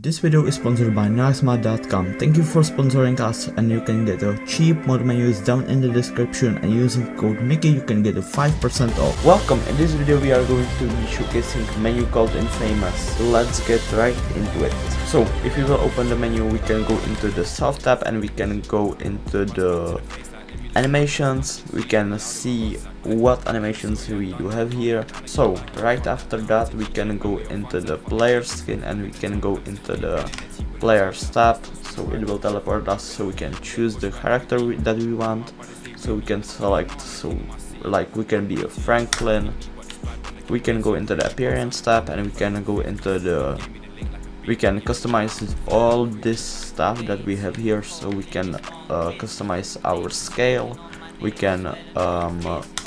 This video is sponsored by Naxma.com. Thank you for sponsoring us, and you can get a cheap mod menus down in the description, and using code Miki you can get a 5% off. Welcome, in this video we are going to be showcasing a menu called Infamous. Let's get right into it. So if you will open the menu, we can go into the self tab and we can go into the animations. We can see what animations we do have here. So right after that we can go into the player skin and we can go into the players tab, so it will teleport us, so we can choose the character that we want. So we can select, so like we can be a Franklin. We can go into the appearance tab and we can go into the, we can customize all this stuff that we have here. So we can customize our scale. We can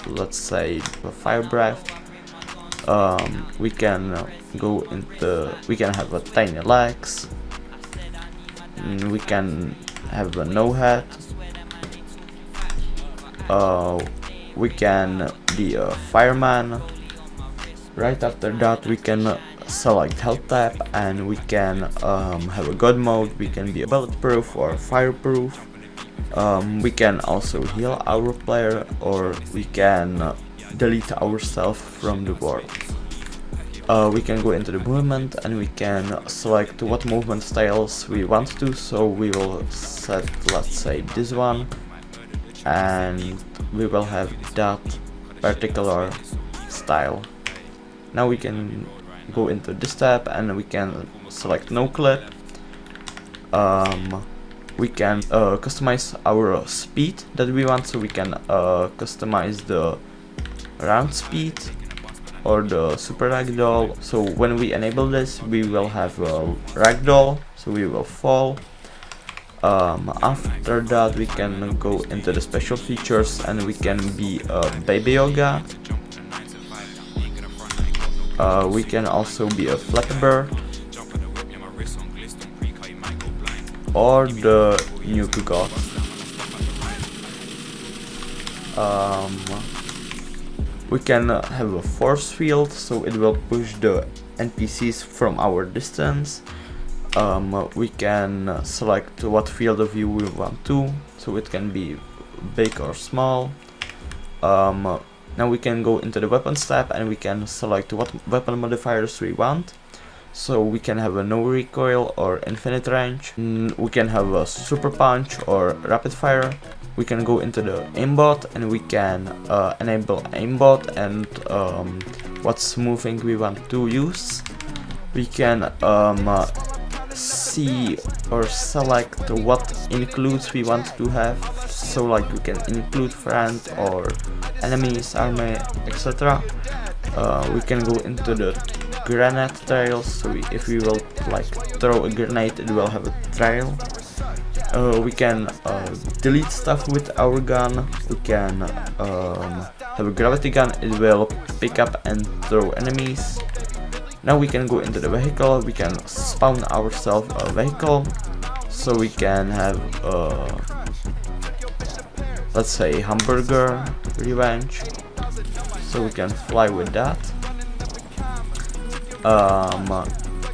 let's say fire breath. We can go into, we can have a tiny legs. We can have a no head. We can be a fireman. Right after that we can select health tab and we can have a god mode. We can be bulletproof or fireproof. We can also heal our player, or we can delete ourselves from the world. We can go into the movement and we can select what movement styles we want to. So we will set, let's say, this one, and we will have that particular style. Now we can go into this tab and we can select no clip. We can customize our speed that we want, so we can customize the round speed or the super ragdoll. So when we enable this, we will have a ragdoll, so we will fall. After that we can go into the special features and we can be baby yoga. We can also be a Flappy Bird or the Nuke God. We can have a force field, so it will push the NPCs from our distance. We can select what field of view we want to, so it can be big or small. Now we can go into the weapons tab and we can select what weapon modifiers we want. So we can have a no recoil or infinite range. We can have a super punch or rapid fire. We can go into the aimbot and we can enable aimbot and what smoothing we want to use. We can see or select what includes we want to have. So like we can include friend or enemies, army, etc. We can go into the grenade trails, so if we will like throw a grenade, it will have a trail. We can delete stuff with our gun. We can have a gravity gun, it will pick up and throw enemies. Now we can go into the vehicle. We can spawn ourselves a vehicle, so we can have let's say hamburger revenge, so we can fly with that.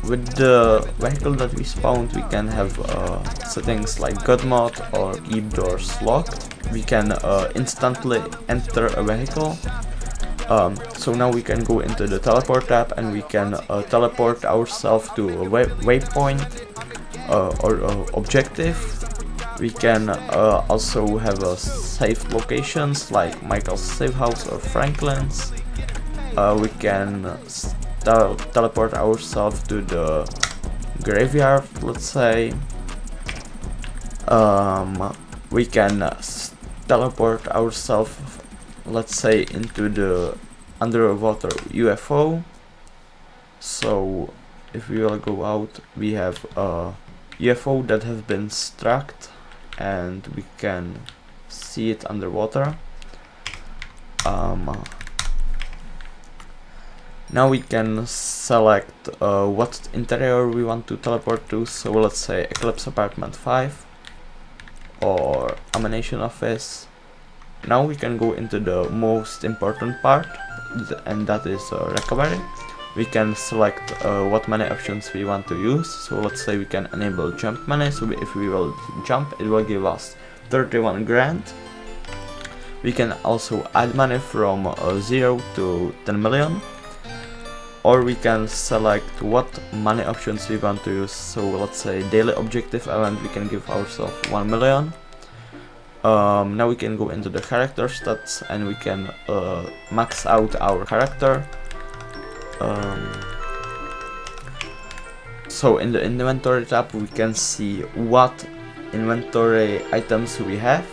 With the vehicle that we spawned, we can have settings like god mode or keep doors locked. We can instantly enter a vehicle. So now we can go into the teleport tab and we can teleport ourselves to a waypoint or objective. We can also have safe locations like Michael's safe house or Franklin's. We can teleport ourselves to the graveyard, let's say. We can teleport ourselves, let's say, into the underwater UFO. So if we will go out, we have a UFO that has been struck and we can see it underwater. Now we can select what interior we want to teleport to, so let's say Eclipse Apartment 5 or Ammunition Office. Now we can go into the most important part, and that is recovery. we can select what money options we want to use. So let's say we can enable jump money, so if we will jump, it will give us 31 grand. We can also add money from 0 to 10 million, or we can select what money options we want to use. So let's say daily objective event, we can give ourselves 1 million. Now we can go into the character stats and we can max out our character. So in the inventory tab we can see what inventory items we have.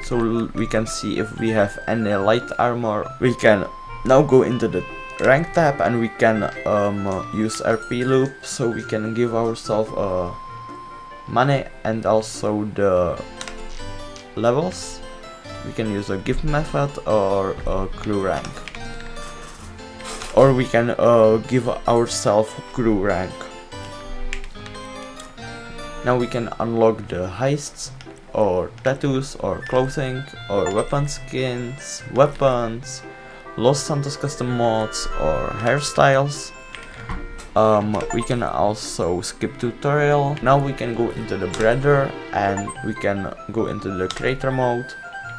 So we can see if we have any light armor. We can now go into the rank tab and we can use RP loop, so we can give ourselves money and also the levels. We can use a gift method or a crew rank, or we can give ourselves crew rank. Now we can unlock the heists or tattoos or clothing or weapon skins, weapons, Los Santos custom mods or hairstyles. We can also skip tutorial. Now we can go into the Bredder and we can go into the creator mode,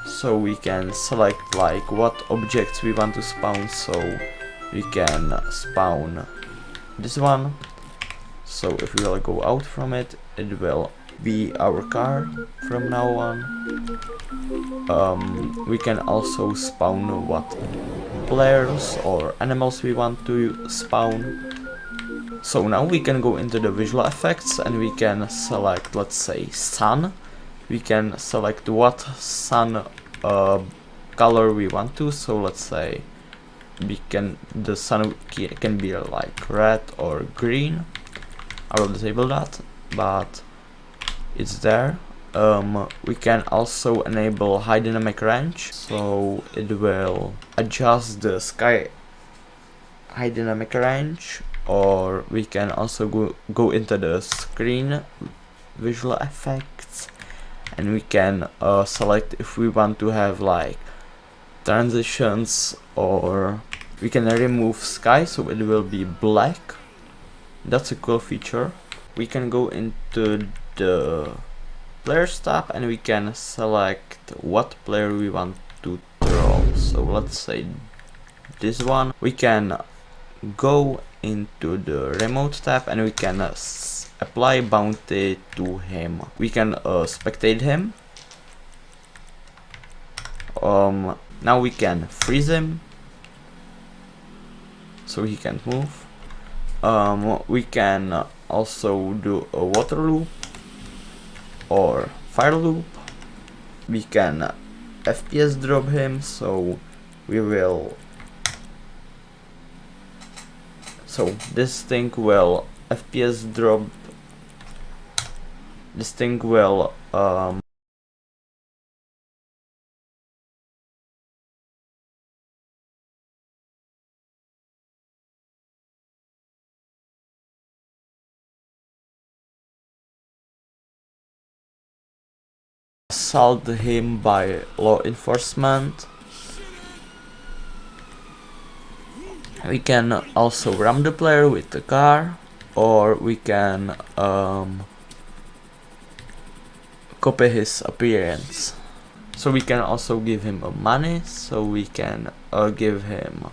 so we can select like what objects we want to spawn. So we can spawn this one. So if we will go out from it, it will be our car from now on. We can also spawn what players or animals we want to spawn. So now we can go into the visual effects and we can select, let's say, sun. We can select what sun color we want to. So let's say the sun can be like red or green. I will disable that, but it's there. We can also enable high dynamic range, so it will adjust the sky high dynamic range, or we can also go into the screen visual effects and we can select if we want to have like transitions, or we can remove sky so it will be black. That's a cool feature. We can go into the players tab and we can select what player we want to troll. So let's say this one. We can go into the remote tab and we can apply bounty to him. We can spectate him. Now we can freeze him so he can't move. We can also do a water loop or fire loop. We can FPS drop him, so we will, so this thing will FPS drop, this thing will assault him by law enforcement. We can also ram the player with the car, or we can copy his appearance. So we can also give him money, so we can give him,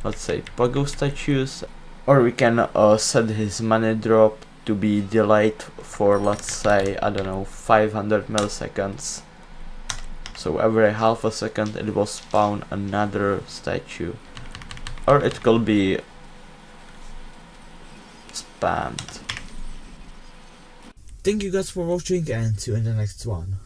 let's say, Pogo statues, or we can set his money drop to be delayed for, let's say, I don't know, 500 milliseconds. So every half a second it will spawn another statue, or it could be spammed. Thank you guys for watching and see you in the next one.